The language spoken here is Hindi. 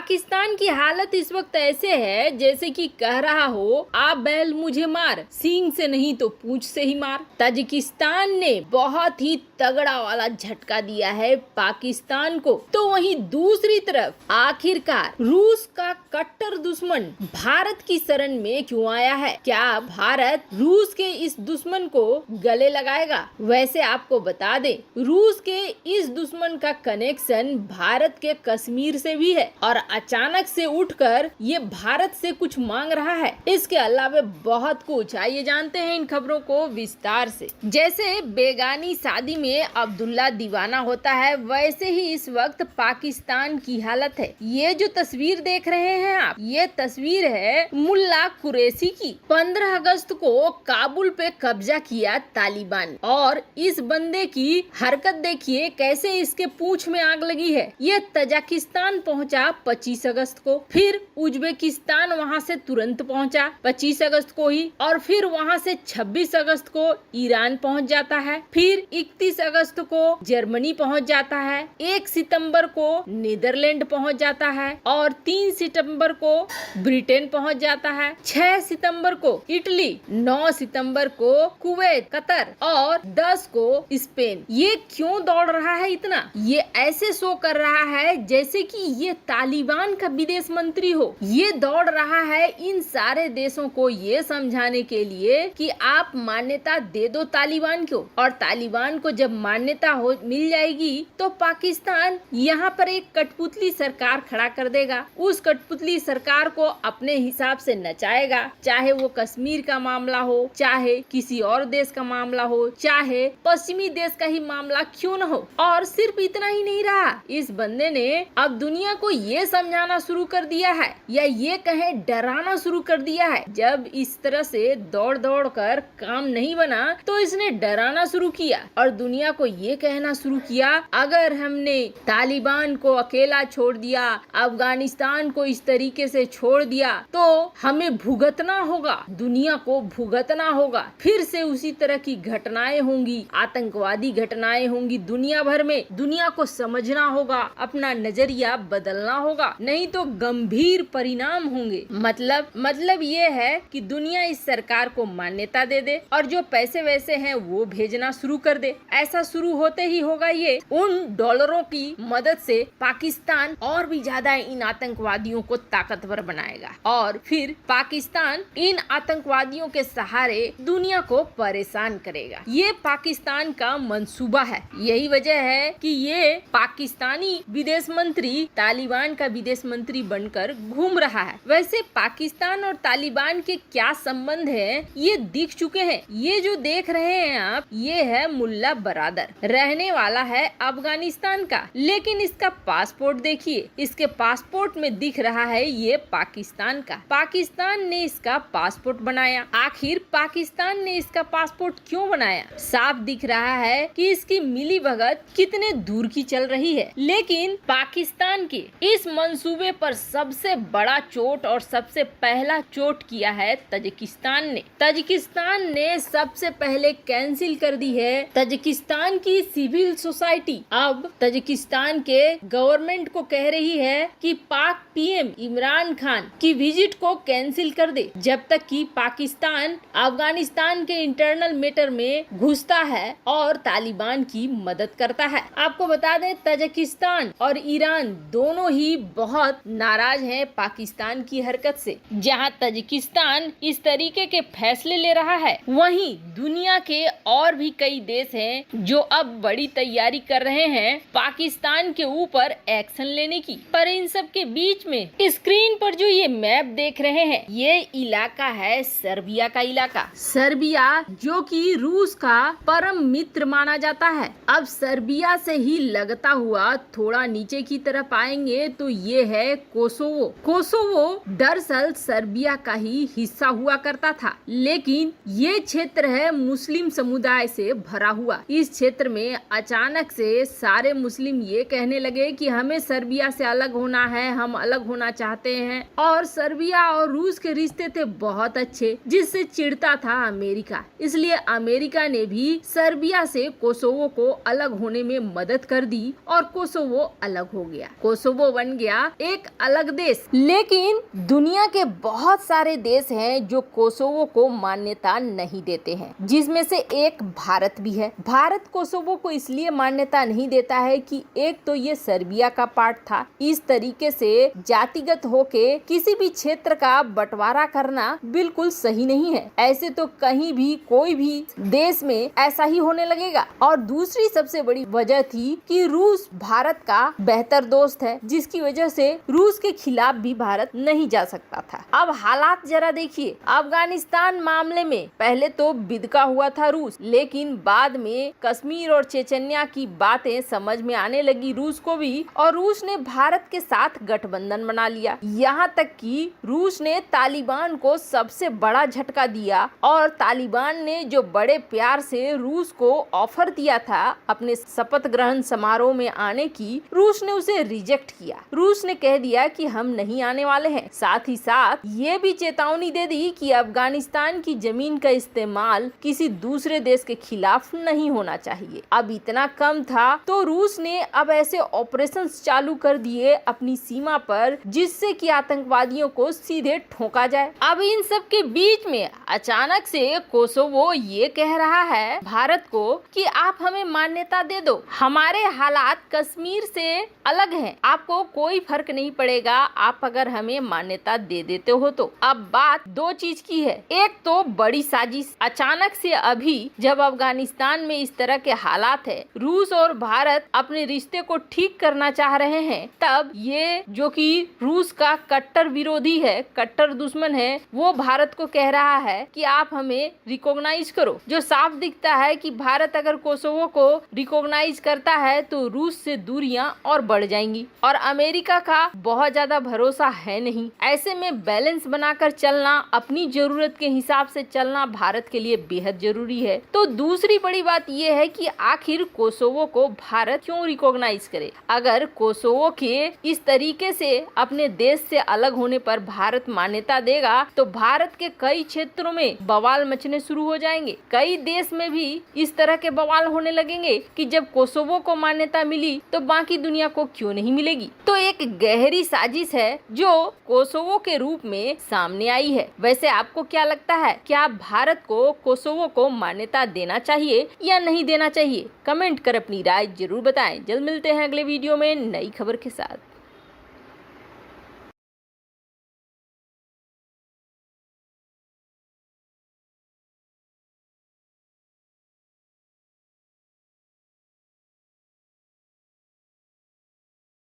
पाकिस्तान की हालत इस वक्त ऐसे है जैसे कि कह रहा हो आ बैल मुझे मार, सींग से नहीं तो पूंछ से ही मार। ताजिकिस्तान ने बहुत ही तगड़ा वाला झटका दिया है पाकिस्तान को। तो वहीं दूसरी तरफ आखिरकार रूस का कट्टर दुश्मन भारत की शरण में क्यों आया है? क्या भारत रूस के इस दुश्मन को गले लगाएगा? वैसे आपको बता दें, रूस के इस दुश्मन का कनेक्शन भारत के कश्मीर से भी है और अचानक से उठकर ये भारत से कुछ मांग रहा है। इसके अलावा बहुत कुछ, आइए जानते हैं इन खबरों को विस्तार से। जैसे बेगानी शादी में अब्दुल्ला दीवाना होता है, वैसे ही इस वक्त पाकिस्तान की हालत है। ये जो तस्वीर देख रहे हैं आप, ये तस्वीर है मुल्ला कुरैशी की। 15 अगस्त को काबुल पे कब्जा किया तालिबान और इस बंदे की हरकत देखिए कैसे इसके पूंछ में आग लगी है। ये तजाकिस्तान पहुंचा 25 अगस्त को, फिर उज्बेकिस्तान वहां से तुरंत पहुंचा 25 अगस्त को ही, और फिर वहां से 26 अगस्त को ईरान पहुंच जाता है, फिर 31 अगस्त को जर्मनी पहुंच जाता है, 1 सितंबर को नीदरलैंड पहुंच जाता है और 3 सितंबर को ब्रिटेन पहुंच जाता है, 6 सितंबर को इटली, 9 सितंबर को कुवैत, कतर और 10 को स्पेन। ये क्यों दौड़ रहा है इतना? ये ऐसे शो कर रहा है जैसे कि ये तालिबान का विदेश मंत्री हो। ये दौड़ रहा है इन सारे देशों को ये समझाने के लिए कि आप मान्यता दे दो तालिबान को, और तालिबान को जब मान्यता हो मिल जाएगी तो पाकिस्तान यहाँ पर एक कठपुतली सरकार खड़ा कर देगा। उस कठपुतली सरकार को अपने हिसाब से नचाएगा, चाहे वो कश्मीर का मामला हो, चाहे किसी और देश का मामला हो, चाहे पश्चिमी देश का ही मामला क्यों न हो। और सिर्फ इतना ही नहीं रहा, इस बंदे ने अब दुनिया को ये समझाना शुरू कर दिया है, या ये कहें डराना शुरू कर दिया है। जब इस तरह से दौड़ दौड़ कर काम नहीं बना तो इसने डराना शुरू किया और दुनिया को ये कहना शुरू किया, अगर हमने तालिबान को अकेला छोड़ दिया, अफगानिस्तान को इस तरीके से छोड़ दिया तो हमें भुगतना होगा, दुनिया को भुगतना होगा। फिर से उसी तरह की घटनाएं होंगी, आतंकवादी घटनाएं होंगी दुनिया भर में। दुनिया को समझना होगा, अपना नजरिया बदलना होगा, नहीं तो गंभीर परिणाम होंगे। मतलब ये है कि दुनिया इस सरकार को मान्यता दे दे और जो पैसे वैसे हैं वो भेजना शुरू कर दे। ऐसा शुरू होते ही होगा ये उन डॉलरों की मदद से पाकिस्तान और भी ज्यादा इन आतंकवादियों को ताकतवर बनाएगा और फिर पाकिस्तान इन आतंकवादियों के सहारे दुनिया को परेशान करेगा। ये पाकिस्तान का मंसूबा है। यही वजह है कि ये पाकिस्तानी विदेश मंत्री तालिबान का विदेश मंत्री बनकर घूम रहा है। वैसे पाकिस्तान और तालिबान के क्या संबंध है ये दिख चुके हैं। ये जो देख रहे हैं आप, ये है मुल्ला बरादर, रहने वाला है अफगानिस्तान का, लेकिन इसका पासपोर्ट देखिए, इसके पासपोर्ट में दिख रहा है ये पाकिस्तान का। पाकिस्तान ने इसका पासपोर्ट बनाया। आखिर पाकिस्तान ने इसका पासपोर्ट क्यों बनाया? साफ दिख रहा है कि इसकी मिलीभगत कितने दूर की चल रही है। लेकिन पाकिस्तान के इस मंसूबे पर सबसे बड़ा चोट और सबसे पहला चोट किया है तजिकिस्तान ने। तजिकिस्तान ने सबसे पहले कैंसिल कर दी है तजिकिस्तान की सिविल सोसाइटी। अब तजिकिस्तान के गवर्नमेंट को कह रही है कि पाक पीएम इमरान खान की विजिट को कैंसिल कर दे, जब तक कि पाकिस्तान अफगानिस्तान के इंटरनल मैटर में घुसता है और तालिबान की मदद करता है। आपको बता दें, तजिकिस्तान और ईरान दोनों ही बहुत नाराज हैं पाकिस्तान की हरकत से। जहां तजिकिस्तान इस तरीके के फैसले ले रहा है, वहीं दुनिया के और भी कई देश हैं जो अब बड़ी तैयारी कर रहे हैं पाकिस्तान के ऊपर एक्शन लेने की। पर इन सब के बीच में स्क्रीन पर जो ये मैप देख रहे हैं, ये इलाका है सर्बिया का इलाका। सर्बिया जो कि रूस का परम मित्र माना जाता है। अब सर्बिया से ही लगता हुआ थोड़ा नीचे की तरफ आएंगे तो ये है कोसोवो। कोसोवो दरअसल सर्बिया का ही हिस्सा हुआ करता था, लेकिन ये क्षेत्र है मुस्लिम समुदाय से भरा हुआ। इस क्षेत्र में अचानक से सारे मुस्लिम ये कहने लगे कि हमें सर्बिया से अलग होना है, हम अलग होना चाहते हैं। और सर्बिया और रूस के रिश्ते थे बहुत अच्छे, जिससे चिढ़ता था अमेरिका। इसलिए अमेरिका ने भी सर्बिया से कोसोवो को अलग होने में मदद कर दी और कोसोवो अलग हो गया। कोसोवो बन गया गया एक अलग देश। लेकिन दुनिया के बहुत सारे देश हैं जो कोसोवो को मान्यता नहीं देते हैं, जिसमें से एक भारत भी है। भारत कोसोवो को इसलिए मान्यता नहीं देता है कि एक तो ये सर्बिया का पार्ट था। इस तरीके से जातिगत होके किसी भी क्षेत्र का बंटवारा करना बिल्कुल सही नहीं है। ऐसे तो कहीं भी कोई भी देश में ऐसा ही होने लगेगा। और दूसरी सबसे बड़ी वजह थी कि रूस भारत का बेहतर दोस्त है, जिसकी वजह से रूस के खिलाफ भी भारत नहीं जा सकता था। अब हालात जरा देखिए, अफगानिस्तान मामले में पहले तो बिदका हुआ था रूस, लेकिन बाद में कश्मीर और चेचन्या की बातें समझ में आने लगी रूस को भी, और रूस ने भारत के साथ गठबंधन बना लिया। यहाँ तक कि रूस ने तालिबान को सबसे बड़ा झटका दिया, और तालिबान ने जो बड़े प्यार से रूस को ऑफर दिया था अपने शपथ ग्रहण समारोह में आने की, रूस ने उसे रिजेक्ट किया। रूस ने कह दिया कि हम नहीं आने वाले हैं। साथ ही साथ ये भी चेतावनी दे दी कि अफगानिस्तान की जमीन का इस्तेमाल किसी दूसरे देश के खिलाफ नहीं होना चाहिए। अब इतना कम था तो रूस ने अब ऐसे ऑपरेशंस चालू कर दिए अपनी सीमा पर, जिससे कि आतंकवादियों को सीधे ठोका जाए। अब इन सब के बीच में अचानक से कोसोवो ये कह रहा है भारत को कि आप हमें मान्यता दे दो, हमारे हालात कश्मीर से अलग हैं, आपको कोई फर्क नहीं पड़ेगा आप अगर हमें मान्यता दे देते हो तो। अब बात दो चीज की है, एक तो बड़ी साजिश। अचानक से अभी जब अफगानिस्तान में इस तरह के हालात है, रूस और भारत अपने रिश्ते को ठीक करना चाह रहे हैं, तब ये जो कि रूस का कट्टर विरोधी है, कट्टर दुश्मन है, वो भारत को कह रहा है कि आप हमें रिकॉग्नाइज करो। जो साफ दिखता है कि भारत अगर कोसोवो को रिकॉग्नाइज करता है तो रूस से दूरियां और बढ़ जाएंगी, और अमेरिका का बहुत ज्यादा भरोसा है नहीं। ऐसे में बैलेंस बनाकर चलना, अपनी जरूरत के हिसाब से चलना भारत के लिए बेहद जरूरी है। तो दूसरी बड़ी बात यह है कि आखिर कोसोवो को भारत क्यों रिकॉग्नाइज करे। अगर कोसोवो के इस तरीके से अपने देश से अलग होने पर भारत मान्यता देगा तो भारत के कई क्षेत्रों में बवाल मचने शुरू हो जाएंगे। कई देश में भी इस तरह के बवाल होने लगेंगे कि जब कोसोवो को मान्यता मिली तो बाकी दुनिया को क्यों नहीं मिलेगी। तो एक गहरी साजिश है जो कोसोवो के रूप में सामने आई है। वैसे आपको क्या लगता है, क्या भारत को कोसोवो को मान्यता देना चाहिए या नहीं देना चाहिए? कमेंट कर अपनी राय जरूर बताएं। जल्द मिलते हैं अगले वीडियो में नई खबर के साथ।